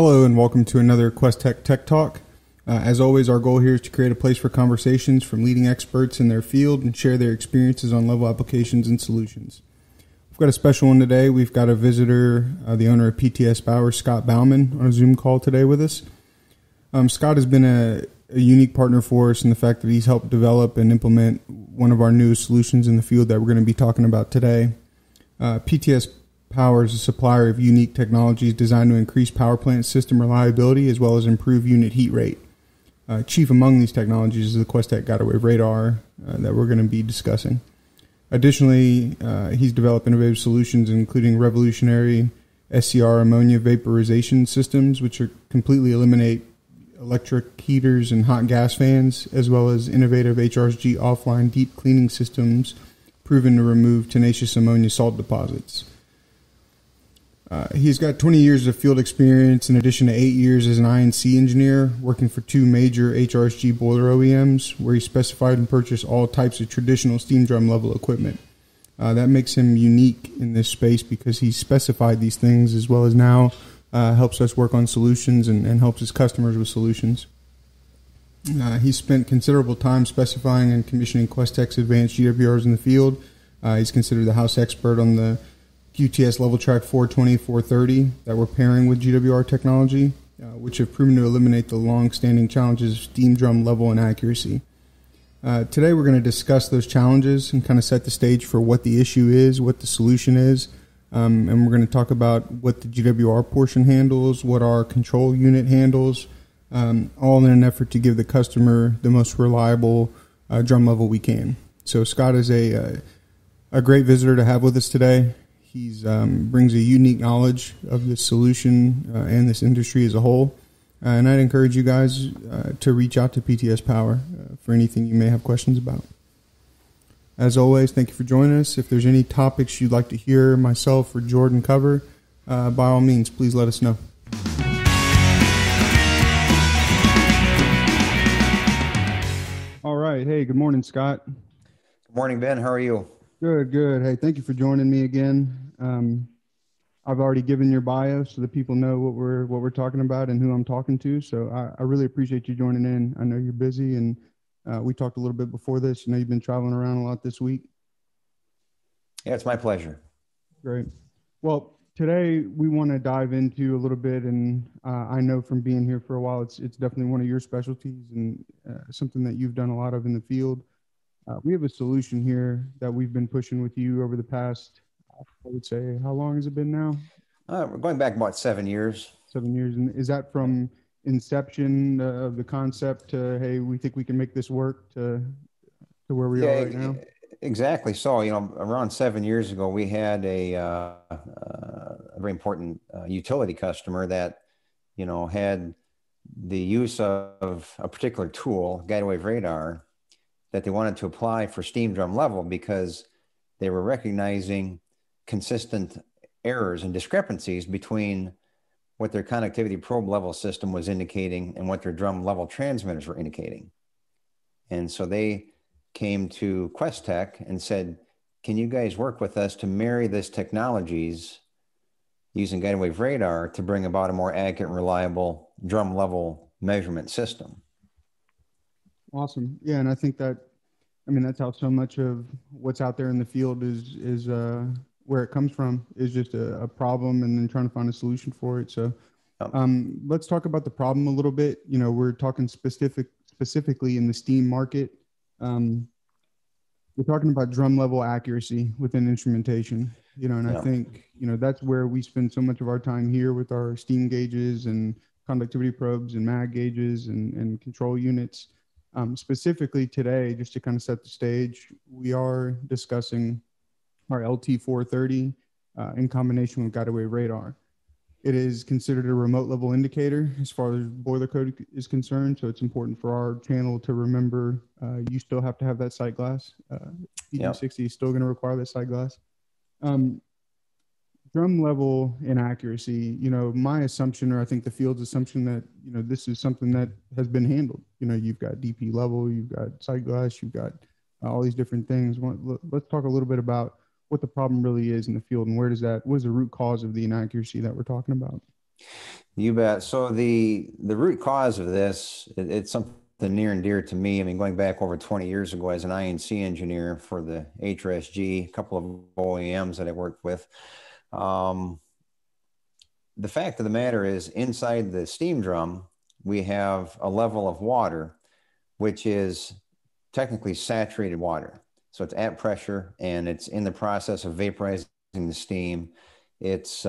Hello and welcome to another Questtec Tech Talk. As always, our goal here is to create a place for conversations from leading experts in their field and share their experiences on level applications and solutions. We've got a special one today. We've got a visitor, the owner of PTS Power, Scott Baumann, on a Zoom call today with us. Scott has been a unique partner for us in the fact that he's helped develop and implement one of our newest solutions in the field that we're going to be talking about today. PTS Power is a supplier of unique technologies designed to increase power plant system reliability as well as improve unit heat rate. Chief among these technologies is the Questtec GWR radar that we're going to be discussing. Additionally, he's developed innovative solutions including revolutionary SCR ammonia vaporization systems, which completely eliminate electric heaters and hot gas fans, as well as innovative HRSG offline deep cleaning systems proven to remove tenacious ammonia salt deposits. He's got 20 years of field experience in addition to 8 years as an INC engineer, working for two major HRSG boiler OEMs, where he specified and purchased all types of traditional steam drum level equipment. That makes him unique in this space because he specified these things as well as now helps us work on solutions and helps his customers with solutions. He's spent considerable time specifying and commissioning Questtec's advanced GWRs in the field. He's considered the house expert on the QTS level track 420, 430 that we're pairing with GWR technology, which have proven to eliminate the long-standing challenges of steam drum level inaccuracy. Today we're going to discuss those challenges and kind of set the stage for what the issue is, what the solution is, and we're going to talk about what the GWR portion handles, what our control unit handles, all in an effort to give the customer the most reliable drum level we can. So Scott is a great visitor to have with us today. He brings a unique knowledge of this solution and this industry as a whole. And I'd encourage you guys to reach out to PTS Power for anything you may have questions about. As always, thank you for joining us. If there's any topics you'd like to hear myself or Jordan cover, by all means, please let us know. All right. Hey, good morning, Scott. Good morning, Ben. How are you? Good, good. Hey, thank you for joining me again. I've already given your bio so that people know what we're talking about and who I'm talking to. So I really appreciate you joining in. I know you're busy, and we talked a little bit before this. You know, you've been traveling around a lot this week. Yeah, it's my pleasure. Great. Well, today we want to dive into a little bit, and I know from being here for a while, it's definitely one of your specialties and something that you've done a lot of in the field. We have a solution here that we've been pushing with you over the past, I would say, how long has it been now? We're going back about 7 years. 7 years. And is that from inception of the concept to, hey, we think we can make this work to where we are right now? Exactly. So, around 7 years ago, we had a very important utility customer that, had the use of a particular tool, guided wave radar, that they wanted to apply for steam drum level because they were recognizing consistent errors and discrepancies between what their connectivity probe level system was indicating and what their drum level transmitters were indicating. And so they came to Questtec and said, can you guys work with us to marry this technologies using guided wave radar to bring about a more accurate and reliable drum level measurement system? Awesome. Yeah, and I think that's how so much of what's out there in the field is where it comes from, is just a problem and then trying to find a solution for it. So let's talk about the problem a little bit. We're talking specifically in the steam market. We're talking about drum level accuracy within instrumentation, I think, that's where we spend so much of our time here with our steam gauges and conductivity probes and mag gauges and control units. Specifically today, just to kind of set the stage, we are discussing our LT430 in combination with guided wave radar. It is considered a remote level indicator as far as boiler code is concerned, so it's important for our channel to remember you still have to have that sight glass. PD60 is still going to require that sight glass. Drum level inaccuracy, my assumption, or I think the field's assumption, that, this is something that has been handled. You've got DP level, you've got sight glass, you've got all these different things. Let's talk a little bit about what the problem really is in the field and what is the root cause of the inaccuracy that we're talking about. You bet. So the root cause of this, it's something near and dear to me. I mean, going back over 20 years ago as an INC engineer for the HRSG, a couple of OEMs that I worked with. Um, the fact of the matter is, inside the steam drum, we have a level of water, which is technically saturated water. So it's at pressure and it's in the process of vaporizing the steam. It's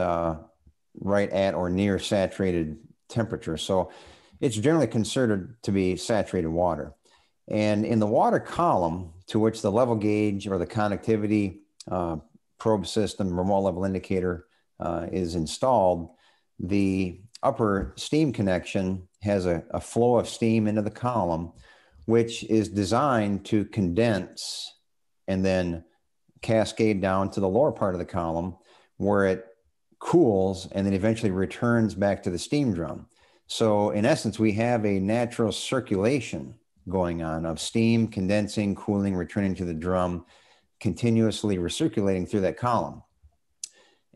right at or near saturated temperature. So it's generally considered to be saturated water. And in the water column, to which the level gauge or the conductivity probe system, remote level indicator is installed, the upper steam connection has a flow of steam into the column, which is designed to condense and then cascade down to the lower part of the column where it cools and then eventually returns back to the steam drum. So in essence, we have a natural circulation going on of steam condensing, cooling, returning to the drum, continuously recirculating through that column.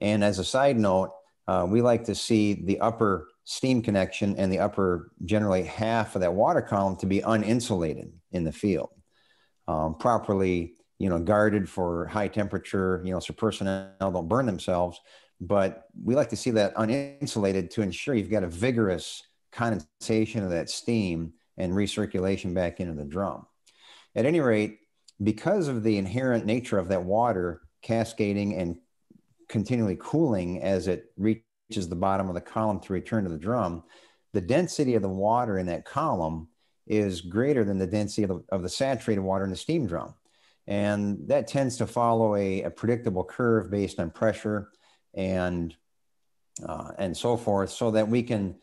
And as a side note, we like to see the upper steam connection and the upper, generally half of that water column, to be uninsulated in the field, properly, guarded for high temperature, so personnel don't burn themselves. But we like to see that uninsulated to ensure you've got a vigorous condensation of that steam and recirculation back into the drum. At any rate, because of the inherent nature of that water cascading and continually cooling as it reaches the bottom of the column to return to the drum, the density of the water in that column is greater than the density of the saturated water in the steam drum. And that tends to follow a predictable curve based on pressure and so forth, so that we can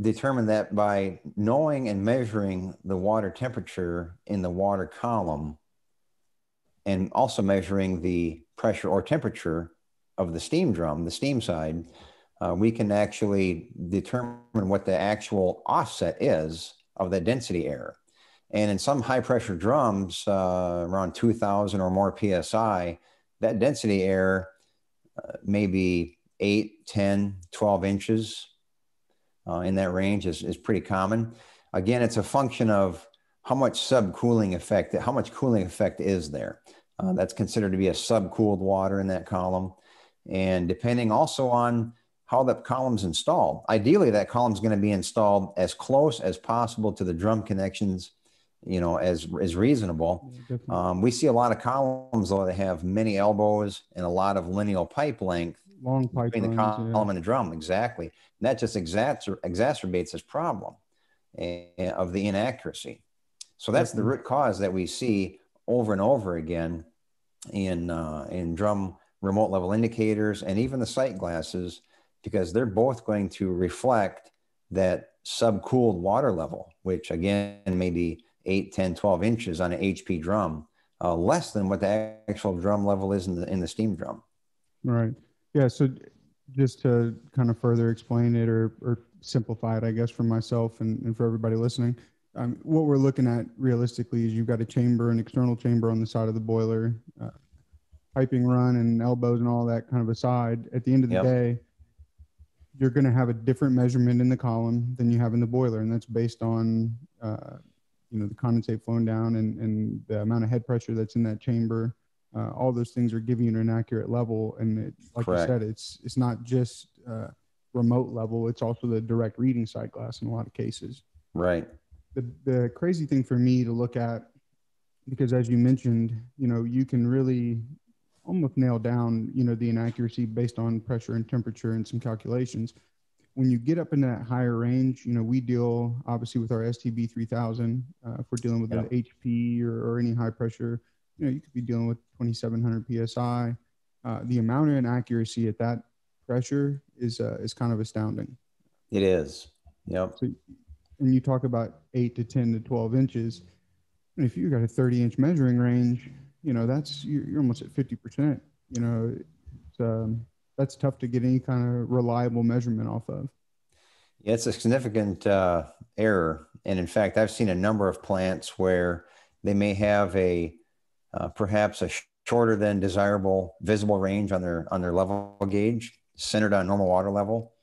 determine that by knowing and measuring the water temperature in the water column and also measuring the pressure or temperature of the steam drum, the steam side, we can actually determine what the actual offset is of the density error. And in some high pressure drums, around 2000 or more PSI, that density error may be 8, 10, 12 inches in that range is pretty common. Again, it's a function of how much subcooling effect, how much cooling effect is there. That's considered to be a subcooled water in that column. And depending also on how the column's installed. Ideally, that column's going to be installed as close as possible to the drum connections, as reasonable. Yeah, we see a lot of columns, though, that have many elbows and a lot of lineal pipe length long pipe between runs, the column and the drum. Exactly. And that just exacerbates this problem of the inaccuracy. So that's the root cause that we see over and over again in drum remote level indicators and even the sight glasses, because they're both going to reflect that subcooled water level, which again may be 8, 10, 12 inches on an HP drum, less than what the actual drum level is in the steam drum. Right. Yeah. So just to kind of further explain it or simplify it, I guess, for myself and for everybody listening, what we're looking at realistically is you've got a chamber, an external chamber on the side of the boiler, piping run and elbows and all that kind of aside. At the end of the day, you're going to have a different measurement in the column than you have in the boiler. And that's based on, the condensate flowing down and the amount of head pressure that's in that chamber. All those things are giving you an accurate level. And like Correct. You said, it's not just remote level. It's also the direct reading sight glass in a lot of cases. Right. The crazy thing for me to look at, because as you mentioned, you can really almost nail down, the inaccuracy based on pressure and temperature and some calculations. When you get up in that higher range, we deal obviously with our STB 3000. If we're dealing with an HP or any high pressure, you could be dealing with 2700 PSI. The amount of inaccuracy at that pressure is kind of astounding. It is. Yep. So, and you talk about 8 to 10 to 12 inches. And if you've got a 30-inch measuring range, that's you're almost at 50%. That's tough to get any kind of reliable measurement off of. Yeah, it's a significant error. And in fact, I've seen a number of plants where they may have perhaps a shorter than desirable visible range on their level gauge, centered on normal water level.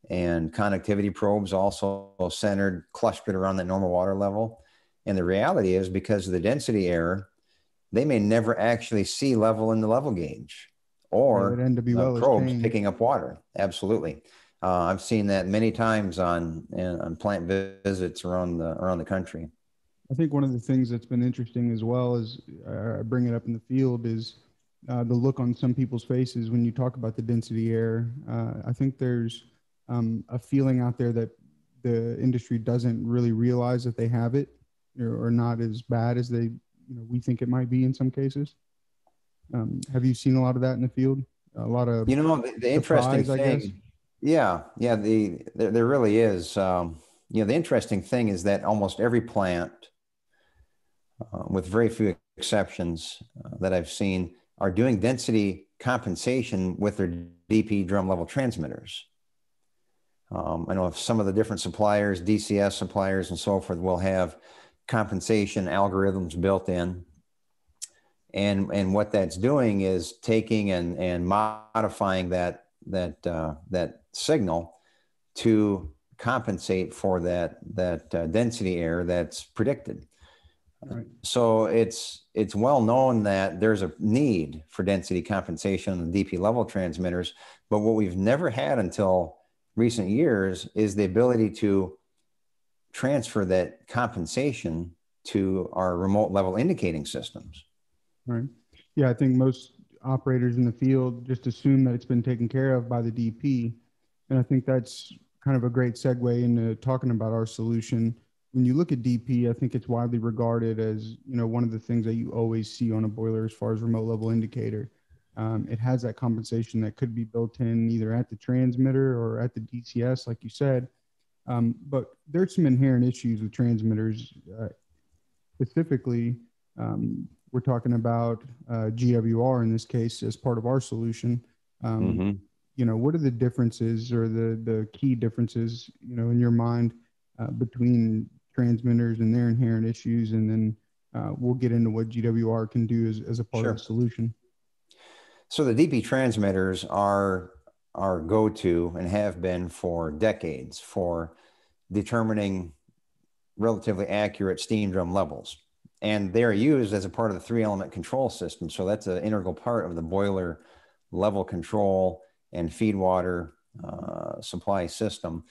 and connectivity probes also centered, clustered around that normal water level. And the reality is, because of the density error, they may never actually see level in the level gauge or probes changed. picking up water. Absolutely. I've seen that many times on plant visits around the country. I think one of the things that's been interesting as well is I bring it up in the field is the look on some people's faces when you talk about the density error. I think there's a feeling out there that the industry doesn't really realize that they have it, or not as bad as we think it might be in some cases. Have you seen a lot of that in the field? A lot of the interesting thing, yeah, there really is. The interesting thing is that almost every plant, with very few exceptions that I've seen, are doing density compensation with their DP drum level transmitters. I know if some of the different suppliers, DCS suppliers and so forth, will have compensation algorithms built in. And what that's doing is taking and modifying that signal to compensate for that density error that's predicted. Right. So it's well known that there's a need for density compensation on the DP level transmitters, but what we've never had until recent years is the ability to transfer that compensation to our remote level indicating systems. Right. Yeah, I think most operators in the field just assume that it's been taken care of by the DP. And I think that's kind of a great segue into talking about our solution. When you look at DP, I think it's widely regarded as, one of the things that you always see on a boiler as far as remote level indicator. It has that compensation that could be built in either at the transmitter or at the DCS, like you said. But there's some inherent issues with transmitters. Specifically, we're talking about GWR in this case as part of our solution. What are the differences or the key differences, in your mind between transmitters and their inherent issues? And then we'll get into what GWR can do as a part of the solution. So the DP transmitters are our go-to and have been for decades for determining relatively accurate steam drum levels. And they're used as a part of the 3-element control system. So that's an integral part of the boiler level control and feed water supply system.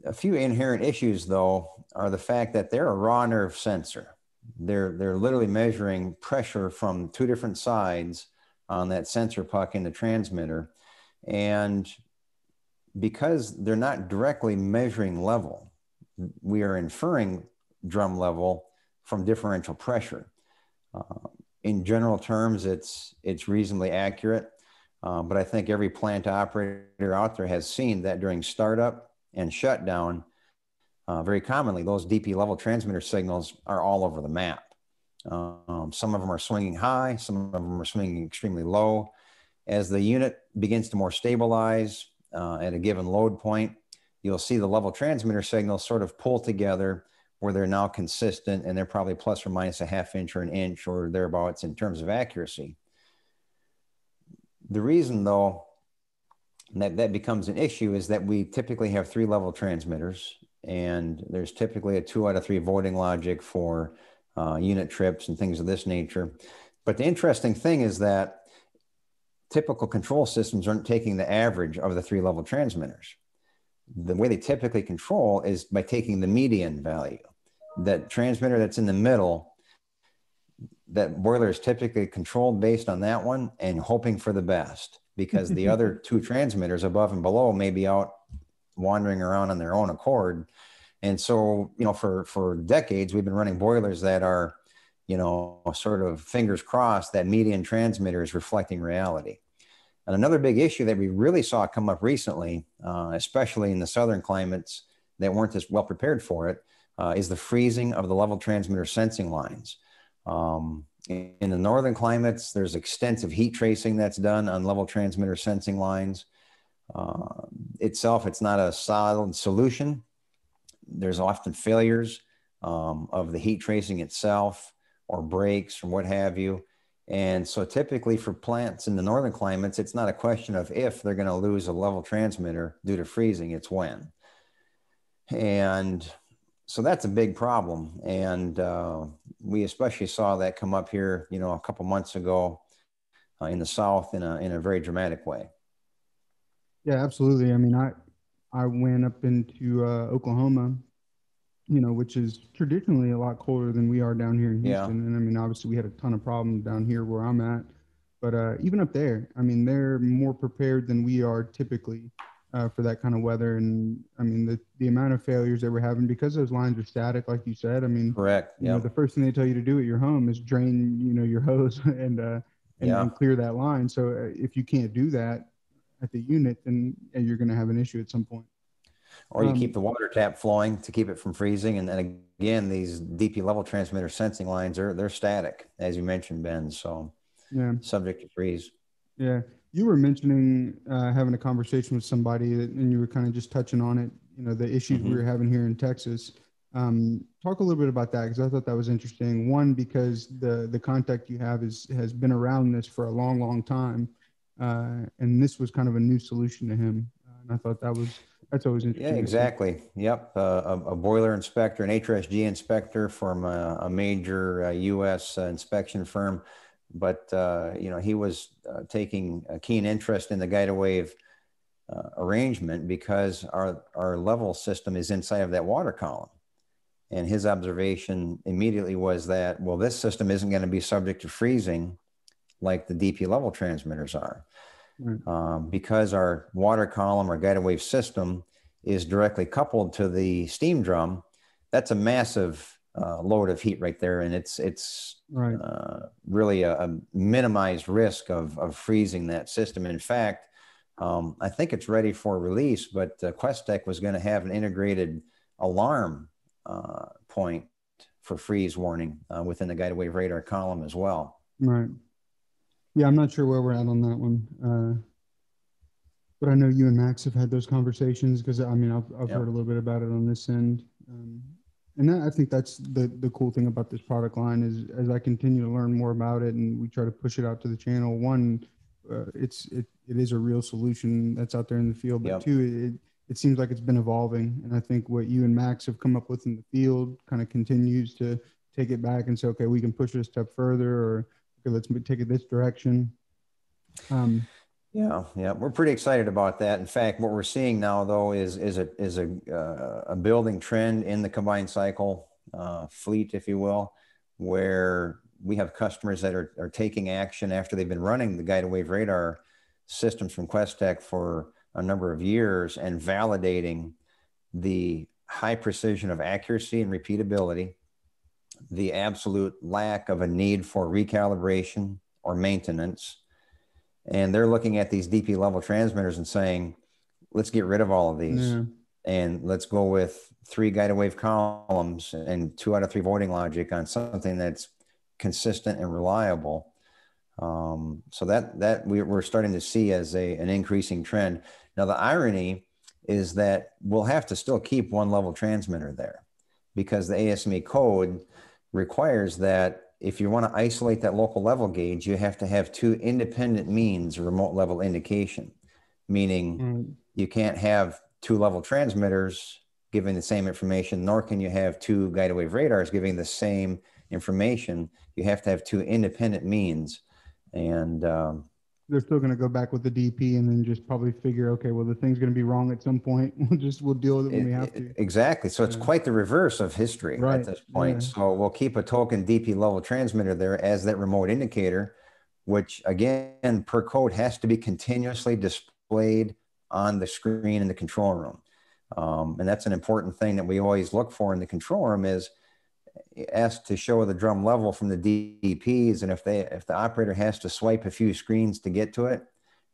A few inherent issues, though, are the fact that they're a raw nerve sensor. They're literally measuring pressure from two different sides on that sensor puck in the transmitter. And because they're not directly measuring level, we are inferring drum level from differential pressure. In general terms, it's reasonably accurate, but I think every plant operator out there has seen that during startup and shutdown, very commonly, those DP level transmitter signals are all over the map. Some of them are swinging high, some of them are swinging extremely low. As the unit begins to more stabilize at a given load point, you'll see the level transmitter signals sort of pull together where they're now consistent, and they're probably plus or minus a half inch or an inch or thereabouts in terms of accuracy. The reason, though, that becomes an issue is that we typically have 3 level transmitters, and there's typically a 2 out of 3 voiding logic for unit trips and things of this nature. But the interesting thing is that typical control systems aren't taking the average of the 3 level transmitters. The way they typically control is by taking the median value. That transmitter that's in the middle, that boiler is typically controlled based on that one and hoping for the best, because the other 2 transmitters above and below may be out wandering around on their own accord. And so, for decades, we've been running boilers that are, sort of fingers crossed that median transmitter is reflecting reality. And another big issue that we really saw come up recently, especially in the southern climates that weren't as well prepared for it, is the freezing of the level transmitter sensing lines. In the northern climates, there's extensive heat tracing that's done on level transmitter sensing lines. It's not a solid solution. There's often failures of the heat tracing itself or breaks or what have you. And so typically for plants in the northern climates, it's not a question of if they're going to lose a level transmitter due to freezing, it's when. And so that's a big problem. And we especially saw that come up here, you know, a couple months ago in the South in a very dramatic way. Yeah, absolutely. I mean, I went up into Oklahoma, you know, which is traditionally a lot colder than we are down here in Yeah, Houston. And I mean, obviously, we had a ton of problems down here where I'm at. But even up there, I mean, they're more prepared than we are typically for that kind of weather. And I mean, the amount of failures that we're having because those lines are static, like you said. I mean, correct. you know, the Yep. first thing they tell you to do at your home is drain, you know, your hose Yeah. and clear that line. So if you can't do that at the unit, then you're going to have an issue at some point. Or you keep the water tap flowing to keep it from freezing. And then again, these DP level transmitter sensing lines they're static, as you mentioned, Ben. So Yeah. subject to freeze. Yeah, you were mentioning having a conversation with somebody, and you were kind of just touching on it. You know, the issues we were Mm-hmm. having here in Texas. Talk a little bit about that because I thought that was interesting. One, because the contact you have has been around this for a long, long time, and this was kind of a new solution to him. And I thought that's always Yeah, interesting to see. exactly. Yep. A boiler inspector, an HRSG inspector from a major U.S. Inspection firm. But, you know, he was taking a keen interest in the guided wave arrangement because our level system is inside of that water column. And his observation immediately was that, well, this system isn't going to be subject to freezing like the DP level transmitters are. Right. Because our water column or guided wave system is directly coupled to the steam drum, that's a massive load of heat right there. And it's Right. really a minimized risk of freezing that system. In fact, I think it's ready for release, but Questtec was going to have an integrated alarm point for freeze warning within the guided wave radar column as well. Right. Yeah, I'm not sure where we're at on that one. But I know you and Max have had those conversations because I mean I've heard a Yep. little bit about it on this end, and I think that's the cool thing about this product line is as I continue to learn more about it and we try to push it out to the channel. One, it is a real solution that's out there in the field, but Yep. two, it seems like it's been evolving, and I think what you and Max have come up with in the field kind of continues to take it back and say, okay, we can push it a step further, or okay, let's take it this direction. Um, Yeah, we're pretty excited about that. In fact, what we're seeing now, though, is a building trend in the combined cycle fleet, if you will, where we have customers that are taking action after they've been running the guided wave radar systems from Questtec for a number of years and validating the high precision of accuracy and repeatability, the absolute lack of a need for recalibration or maintenance. And they're looking at these DP level transmitters and saying, let's get rid of all of these yeah. and let's go with 3 guided wave columns and 2 out of 3 voiding logic on something that's consistent and reliable. So that we're starting to see as an increasing trend. Now, the irony is that we'll have to still keep 1 level transmitter there because the ASME code requires that if you want to isolate that local level gauge, you have to have 2 independent means of remote level indication, meaning Right. you can't have 2 level transmitters giving the same information, nor can you have 2 guided wave radars giving the same information. You have to have 2 independent means. And They're still going to go back with the DP and then just probably figure, okay, well, the thing's going to be wrong at some point. We'll deal with it when we have to. exactly. So it's quite the reverse of history at Right. this Yeah. point. So we'll keep a token DP level transmitter there as that remote indicator, which again, per code has to be continuously displayed on the screen in the control room. And that's an important thing that we always look for in the control room is asked to show the drum level from the DPs. And if the operator has to swipe a few screens to get to it,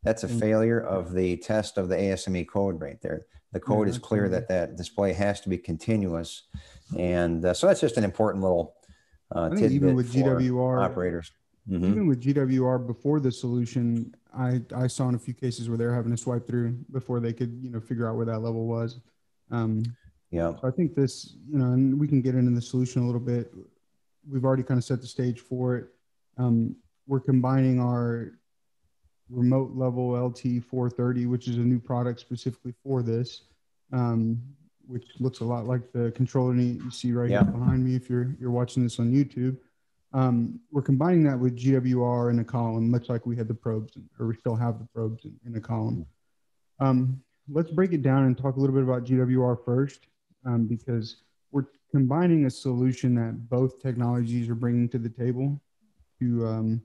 that's a failure of the test of the ASME code right there. The code is clear that that display has to be continuous. And so that's just an important little I think even tidbit with for GWR, operators. Mm-hmm. even with GWR before the solution, I saw in a few cases where they're having to swipe through before they could, figure out where that level was. Yeah. So I think this, and we can get into the solution a little bit. We've already kind of set the stage for it. we're combining our remote level LT430, which is a new product specifically for this, which looks a lot like the controller you see right here behind me if you're watching this on YouTube. We're combining that with GWR in a column, much like we had the probes, or we still have the probes in a column. Let's break it down and talk a little bit about GWR first, because we're combining a solution that both technologies are bringing to the table to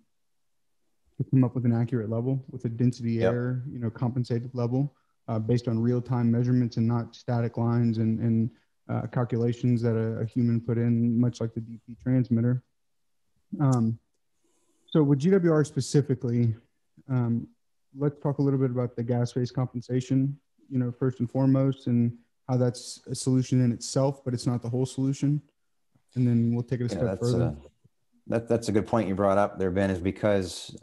come up with an accurate level with a density error, compensated level based on real-time measurements and not static lines and calculations that a human put in, much like the DP transmitter. So with GWR specifically, let's talk a little bit about the gas phase compensation, first and foremost, and how that's a solution in itself, but it's not the whole solution. And then we'll take it a step further. That's a good point you brought up there, Ben, is because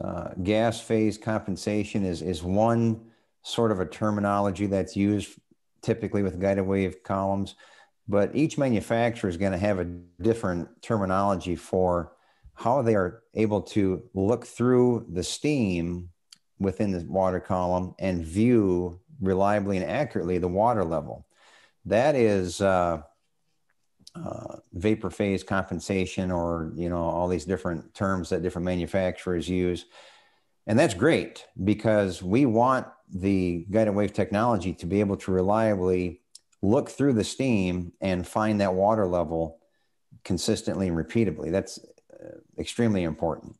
gas phase compensation is one sort of a terminology that's used typically with guided wave columns, but each manufacturer is going to have a different terminology for how they are able to look through the steam within the water column and view reliably and accurately the water level. That is vapor phase compensation, or all these different terms that different manufacturers use. And that's great because we want the guided wave technology to be able to reliably look through the steam and find that water level consistently and repeatably. That's extremely important.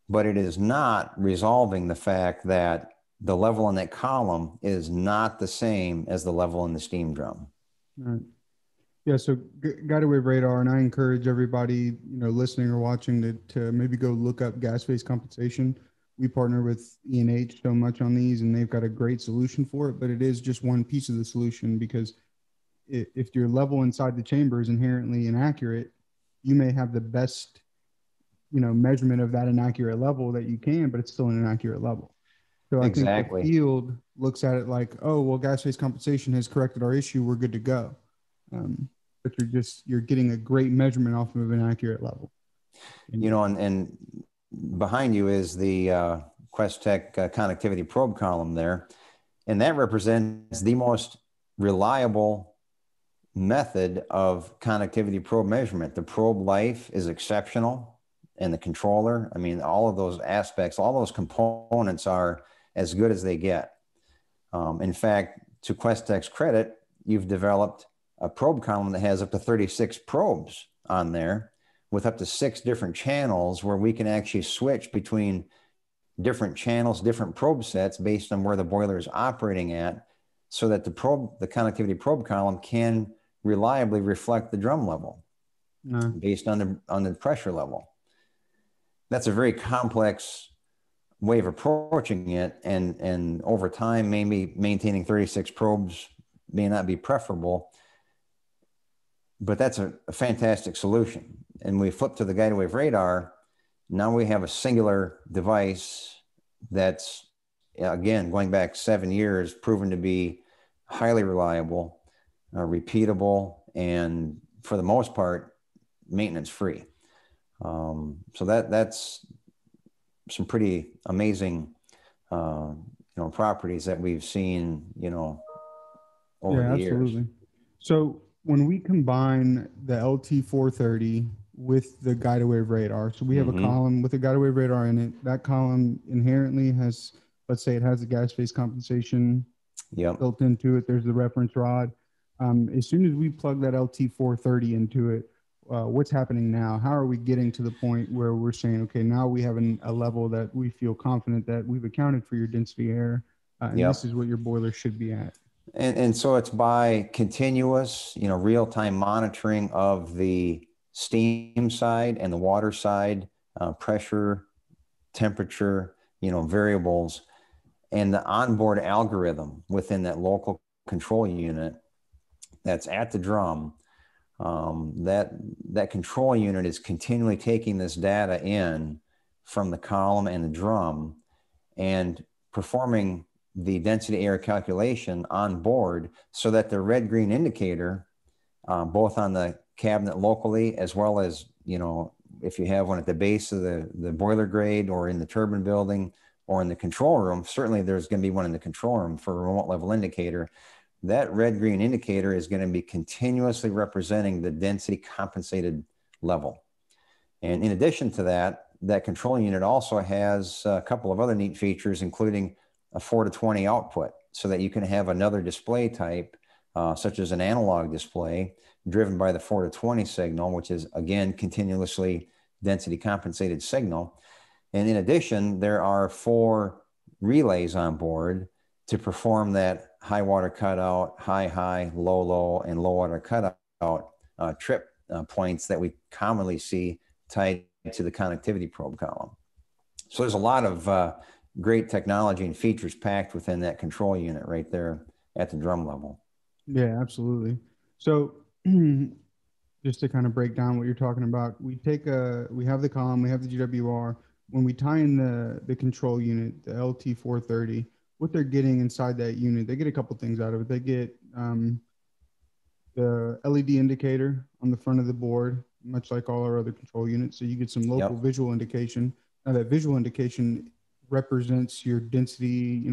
But it is not resolving the fact that the level in that column is not the same as the level in the steam drum. Right. Yeah, so guided wave radar, and I encourage everybody, listening or watching to maybe go look up gas phase compensation. We partner with E&H so much on these, and they've got a great solution for it, but it is just one piece of the solution, because if your level inside the chamber is inherently inaccurate, you may have the best, measurement of that inaccurate level that you can, but it's still an inaccurate level. So I think the field looks at it like, oh, well, gas phase compensation has corrected our issue, we're good to go. But you're getting a great measurement off of an accurate level. And behind you is the Questtec connectivity probe column there. And that represents the most reliable method of connectivity probe measurement. The probe life is exceptional, and the controller, all of those aspects, all those components are as good as they get. In fact, to Questtec's credit, you've developed a probe column that has up to 36 probes on there with up to 6 different channels, where we can actually switch between different channels, different probe sets based on where the boiler is operating at, so that the connectivity probe column can reliably reflect the drum level based on the pressure level. That's a very complex way of approaching it, and over time, maybe maintaining 36 probes may not be preferable, but that's a fantastic solution. And we flip to the guided wave radar. Now we have a singular device that's, again, going back 7 years, proven to be highly reliable, repeatable, and for the most part, maintenance free. So that's some pretty amazing, properties that we've seen, over the years. So when we combine the LT430 with the guided wave radar, so we have a column with a guided wave radar in it. That column inherently has, let's say it has the gas phase compensation built into it. There's the reference rod. As soon as we plug that LT430 into it, what's happening now? How are we getting to the point where we're saying, okay, now we have a level that we feel confident that we've accounted for your density error, and this is what your boiler should be at? And so it's by continuous, real-time monitoring of the steam side and the water side, pressure, temperature, variables, and the onboard algorithm within that local control unit that's at the drum. That control unit is continually taking this data in from the column and the drum and performing the density error calculation on board, so that the red-green indicator, both on the cabinet locally as well as if you have one at the base of the boiler grade or in the turbine building or in the control room, certainly there's going to be one in the control room for a remote level indicator. That red-green indicator is going to be continuously representing the density compensated level. And in addition to that, that control unit also has a couple of other neat features, including a 4 to 20 output, so that you can have another display type, such as an analog display driven by the 4 to 20 signal, which is, again, continuously density compensated signal. And in addition, there are 4 relays on board to perform that high water cutout, high, low, and low water cutout trip points that we commonly see tied to the connectivity probe column. So there's a lot of great technology and features packed within that control unit right there at the drum level. Yeah, absolutely. So just to kind of break down what you're talking about, we have the column, we have the GWR. When we tie in the control unit, the LT430, what they're getting inside that unit, they get a couple things out of it. They get the LED indicator on the front of the board, much like all our other control units. So you get some local visual indication. Now that visual indication represents your density,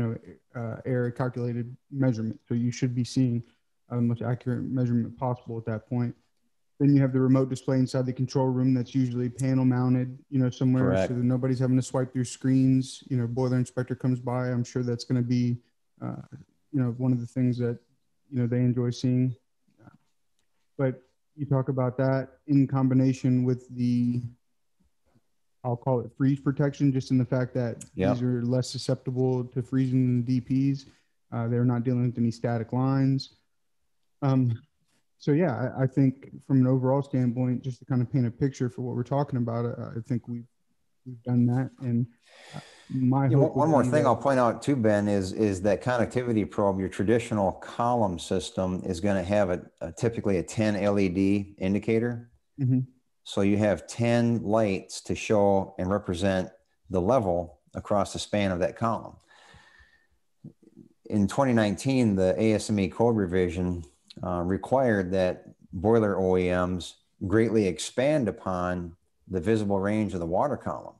area calculated measurement. So you should be seeing the most accurate measurement possible at that point. Then you have the remote display inside the control room that's usually panel mounted, somewhere. Correct. So that nobody's having to swipe through screens. Boiler inspector comes by. I'm sure that's going to be, one of the things that, they enjoy seeing. But you talk about that in combination with the, I'll call it freeze protection, just in the fact that these are less susceptible to freezing than DPs. They're not dealing with any static lines. So yeah, I think from an overall standpoint, just to kind of paint a picture for what we're talking about, I think we've done that. And my hope one more thing I'll point out too, Ben, is that connectivity probe, your traditional column system, is going to have typically a 10 LED indicator. Mm-hmm. So you have 10 lights to show and represent the level across the span of that column. In 2019, the ASME code revision required that boiler OEMs greatly expand upon the visible range of the water column,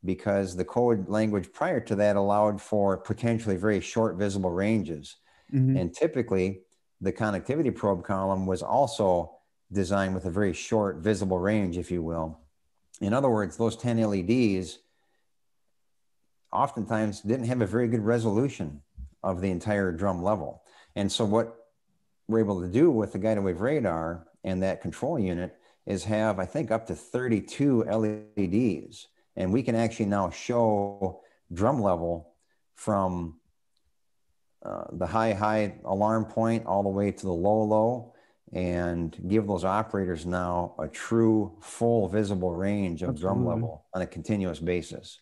because the code language prior to that allowed for potentially very short visible ranges. Mm-hmm. And typically, the connectivity probe column was also designed with a very short visible range, if you will. In other words, those 10 LEDs oftentimes didn't have a very good resolution of the entire drum level. And so what we're able to do with the guided wave radar and that control unit is have, I think, up to 32 LEDs. And we can actually now show drum level from the high alarm point all the way to the low, and give those operators now a true full visible range of drum level on a continuous basis.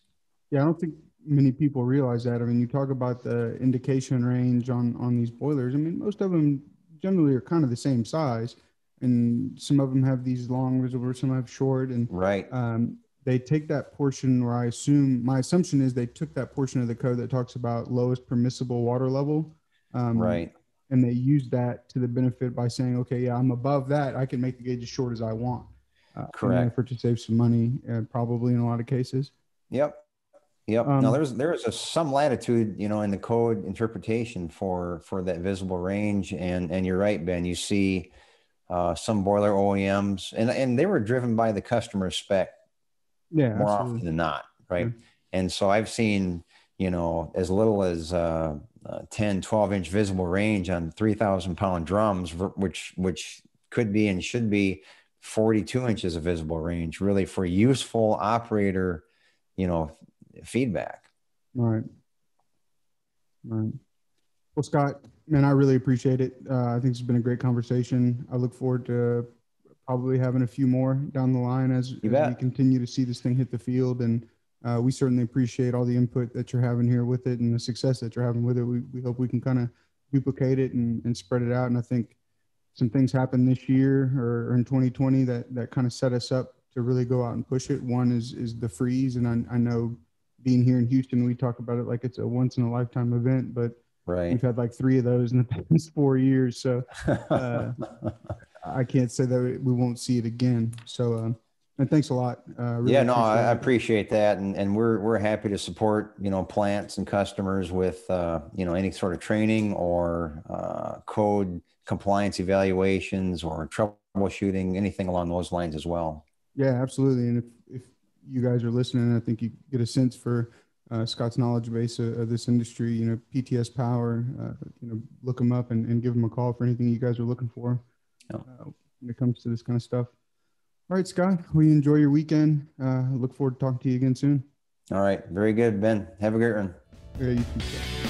Yeah, I don't think many people realize that. I mean, you talk about the indication range on these boilers. I mean, most of them generally are kind of the same size, and some of them have these long visible, some have short, and they take that portion, or my assumption is they took that portion of the code that talks about lowest permissible water level, and they used that to the benefit by saying, okay, yeah, I'm above that, I can make the gauge as short as I want. In an effort to save some money, probably in a lot of cases. Yep. Now there's some latitude, in the code interpretation for that visible range, and you're right, Ben. You see some boiler OEMs, and they were driven by the customer spec more often than not, right? Yeah. And so I've seen, as little as 10, 12-inch visible range on 3,000-pound drums, which could be and should be 42 inches of visible range, really for useful operator, feedback. Right. Well, Scott, man, I really appreciate it. I think it's been a great conversation. I look forward to probably having a few more down the line as we continue to see this thing hit the field. And we certainly appreciate all the input that you're having here with it and the success that you're having with it. We hope we can kind of duplicate it and spread it out. And I think some things happened this year or in 2020 that kind of set us up to really go out and push it. One is the freeze. And I know being here in Houston, we talk about it like it's a once in a lifetime event, but we've had like 3 of those in the past 4 years. So I can't say that we won't see it again. So And thanks a lot. Really Yeah, no, I appreciate it. appreciate that, and we're happy to support, plants and customers with any sort of training or code compliance evaluations or troubleshooting, anything along those lines as well. Yeah, absolutely. And if you guys are listening, I think you get a sense for Scott's knowledge base of this industry. PTS Power. Look them up and give them a call for anything you guys are looking for Yeah. when it comes to this kind of stuff. All right, Scott. We enjoy your weekend. Look forward to talking to you again soon. All right, very good, Ben. Have a great one. Yeah, you too, Scott.